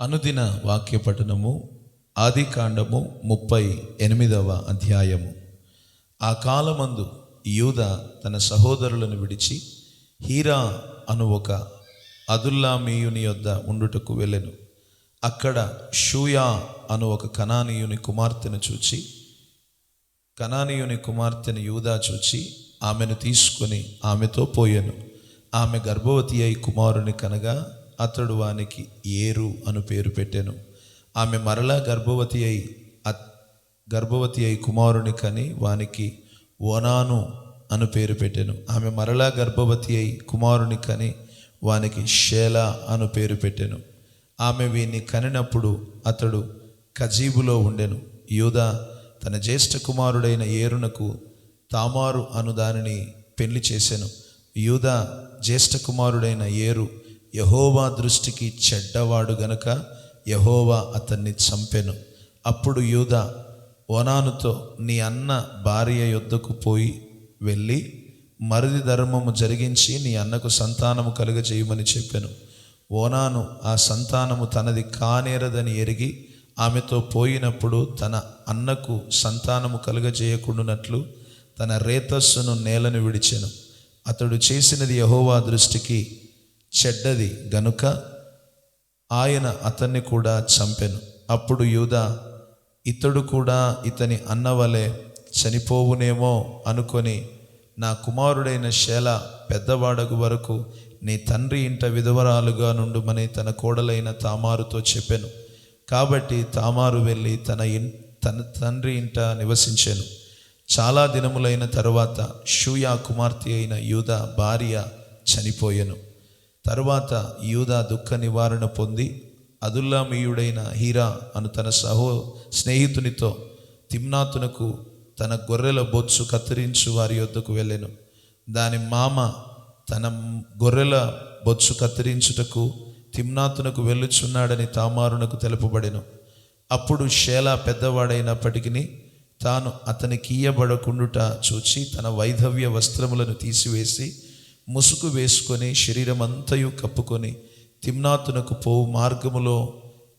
అనుదిన వాక్య పఠనము ఆదికాండము 38వ అధ్యాయము. ఆ కాలమందు యూదా తన సహోదరులను విడిచి హీరా అను ఒక అదుల్లామీయుని యొద్ద ఉండుటకు వెళ్ళెను. అక్కడ షూయా అను ఒక కనానీయుని కుమార్తెను యూదా చూచి ఆమెను తీసుకొని ఆమెతో పోయెను. ఆమె గర్భవతి అయి కుమారుని కనగా అతడు వానికి ఏరు అను పేరు పెట్టెను. ఆమె మరలా గర్భవతి అయి కుమారుని కని వానికి ఓనాను అను పేరు పెట్టెను. ఆమె మరలా గర్భవతి అయి కుమారుని కని వానికి షేలా అను పేరు పెట్టెను. ఆమె వీని కనినప్పుడు అతడు కజీబులో ఉండెను. యూదా తన జ్యేష్ఠ కుమారుడైన ఏరునకు తామారు అను దానిని పెళ్లి చేసెను. యూదా జ్యేష్ఠ కుమారుడైన ఏరు యెహోవా దృష్టికి చెడ్డవాడు గనుక యెహోవా అతన్ని చంపెను. అప్పుడు యూదా ఓనానుతో, నీ అన్న భార్య యొద్దకు పోయి వెళ్ళి మరిది ధర్మము జరిగించి నీ అన్నకు సంతానము కలుగజేయమని చెప్పెను. ఓనాను ఆ సంతానము తనది కానేరదని ఎరిగి ఆమెతో పోయినప్పుడు తన అన్నకు సంతానము కలుగజేయకుండునట్లు తన రేతస్సును నేలను విడిచెను. అతడు చేసినది యెహోవా దృష్టికి చెడ్డది గనుక ఆయన అతన్ని కూడా చంపెను. అప్పుడు యూదా ఇతడు కూడా ఇతని అన్నవలే చనిపోవునేమో అనుకొని, నా కుమారుడైన షేలా పెద్దవాడగు వరకు నీ తండ్రి ఇంట విధవరాలుగా నుండుమని తన కోడలైన తామారుతో చెప్పెను. కాబట్టి తామారు వెళ్ళి తన తండ్రి ఇంట నివసించెను. చాలా దినములైన తరువాత షూయా కుమార్తె అయిన యూదా భార్య చనిపోయెను. తరువాత యూదా దుఃఖ నివారణ పొంది అదుల్లామీయుడైన హీరా అను తన స్నేహితునితో తిమ్నాతునకు తన గొర్రెల బొచ్చు కత్తిరించు వారి యొద్దకు వెళ్ళెను. దాని మామ తన గొర్రెల బొచ్చు కత్తిరించుటకు తిమ్నాతునకు వెళ్ళుచున్నాడని తామారునకు తెలుపబడెను. అప్పుడు షేలా పెద్దవాడైనప్పటికీ తాను అతనికి ఇయ్యబడకుండుట చూచి తన వైధవ్య వస్త్రములను తీసివేసి ముసుగు వేసుకొని శరీరమంతయు కప్పుకొని తిమ్నాతునకు పోవు మార్గములో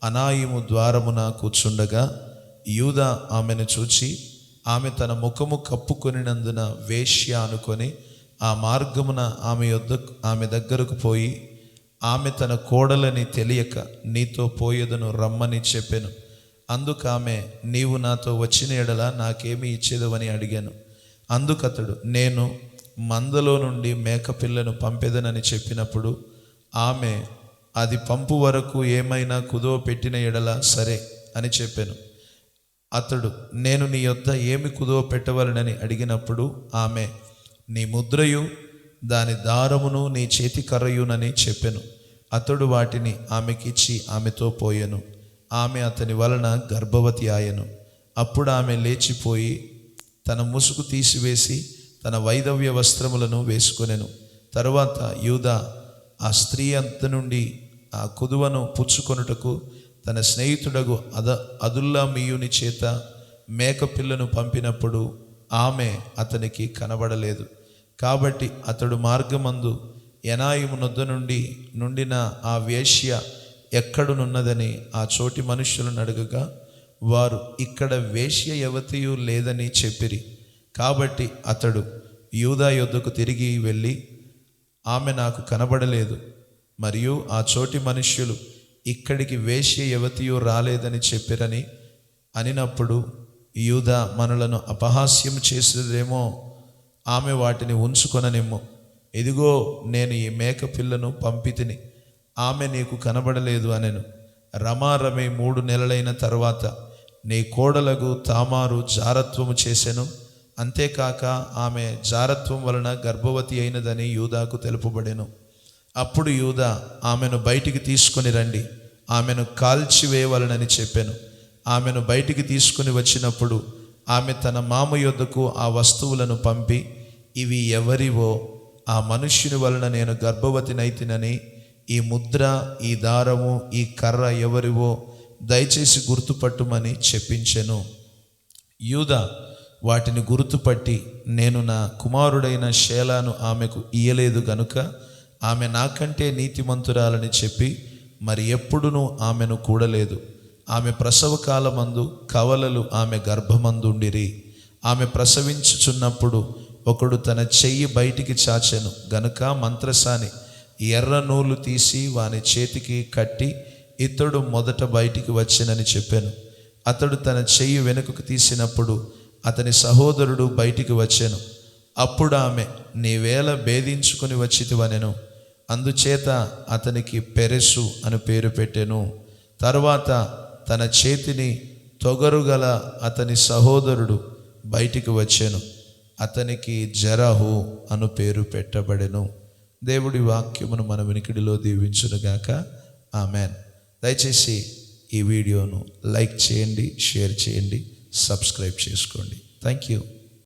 అనాయిము ద్వారమున కూర్చుండగా యూదా ఆమెను చూచి ఆమె తన ముఖము కప్పుకొనినందున వేశ్య అనుకొని ఆ మార్గమున ఆమె దగ్గరకు పోయి, ఆమె తన కోడలని తెలియక నీతో పోయేదను రమ్మని చెప్పెను. అందుకు ఆమె, నీవు నాతో వచ్చిన ఎడల నాకేమి ఇచ్చేదవని అడిగాను. అందుకతడు, నేను మందలో నుండి మేకపిల్లను పంపెదనని చెప్పినప్పుడు ఆమె, అది పంపు వరకు ఏమైనా కుదువ పెట్టిన ఎడల సరే అని చెప్పాను. అతడు, నేను నీ యొద్ద ఏమి కుదువ పెట్టవలనని అడిగినప్పుడు ఆమె, నీ ముద్రయు దాని దారమును నీ చేతి కర్రయునని చెప్పెను. అతడు వాటిని ఆమెకిచ్చి ఆమెతో పోయెను. ఆమె అతని వలన గర్భవతి ఆయెను. అప్పుడు ఆమె లేచిపోయి తన ముసుగు తీసివేసి తన వైధవ్య వస్త్రములను వేసుకొనెను. తరువాత యూదా ఆ స్త్రీ అంత నుండి ఆ కుదువను పుచ్చుకొనుటకు తన స్నేహితుడగు అదుల్లామీయుని చేత మేకపిల్లను పంపినప్పుడు ఆమె అతనికి కనబడలేదు. కాబట్టి అతడు మార్గమందు ఎనాయిము నొద్ద నుండిన ఆ వేశ్య ఎక్కడునున్నదని ఆ చోటి మనుష్యులను అడగగా వారు, ఇక్కడ వేశ్య యవతియు లేదని చెప్పిరి. కాబట్టి అతడు యూదా యొద్దకు తిరిగి వెళ్ళి, ఆమె నాకు కనబడలేదు, మరియు ఆ చోటి మనుష్యులు ఇక్కడికి వేశ్య యవతియు రాలేదని చెప్పిరని అనినప్పుడు, యూదా మనలను అపహాస్యం చేసేదేమో, ఆమె వాటిని ఉంచుకొననిమ్ము. ఇదిగో నేను ఈ మేక పిల్లను పంపితిని, ఆమె నీకు కనబడలేదు అనెను. రమారమి 3 నెలలైన తర్వాత నీ కోడలగు తామారు జారత్వము చేసెను. అంతేకాక ఆమె జారత్వం వలన గర్భవతి అయినదని యూదాకు తెలుపబడెను. అప్పుడు యూదా, ఆమెను బయటికి తీసుకొని రండి, ఆమెను కాల్చివేయవలనని చెప్పెను. ఆమెను బయటికి తీసుకుని వచ్చినప్పుడు ఆమె తన మామ యొద్దకు ఆ వస్తువులను పంపి, ఇవి ఎవరివో, ఆ మనుష్యుని వలన నేను గర్భవతినైతినని, ఈ ముద్ర, ఈ దారము, ఈ కర్ర ఎవరివో దయచేసి గుర్తుపట్టుమని చెప్పించెను. యూదా వాటిని గుర్తుపట్టి, నేను నా కుమారుడైన షేలాను ఆమెకు ఇయ్యలేదు గనుక ఆమె నాకంటే నీతిమంతురాలని చెప్పి మరి ఎప్పుడునూ ఆమెను కూడలేదు. ఆమె ప్రసవ కాలమందు కవలలు ఆమె గర్భమందుండిరి. ఆమె ప్రసవించుచున్నప్పుడు ఒకడు తన చెయ్యి బయటికి చాచెను గనుక మంత్రసాని ఎర్ర నూలు తీసి వాని చేతికి కట్టి ఇతడు మొదట బయటికి వచ్చెనని చెప్పాను. అతడు తన చెయ్యి వెనుకకు తీసినప్పుడు అతని సహోదరుడు బయటికి వచ్చెను. అప్పుడు ఆమె, నీవేళ భేదించుకుని వచ్చితివనెను. అందుచేత అతనికి పెరెసు అని పేరు పెట్టెను. తరువాత తన చేతిని తొగరుగల అతని సహోదరుడు బయటికి వచ్చెను. అతనికి జరహు అను పేరు పెట్టబడెను. దేవుడి వాక్యమును మన వినికిడిలో దీవించునుగాక. ఆమెన్. దయచేసి ఈ వీడియోను లైక్ చేయండి, షేర్ చేయండి, సబ్స్క్రైబ్ చేసుకోండి. Thank you.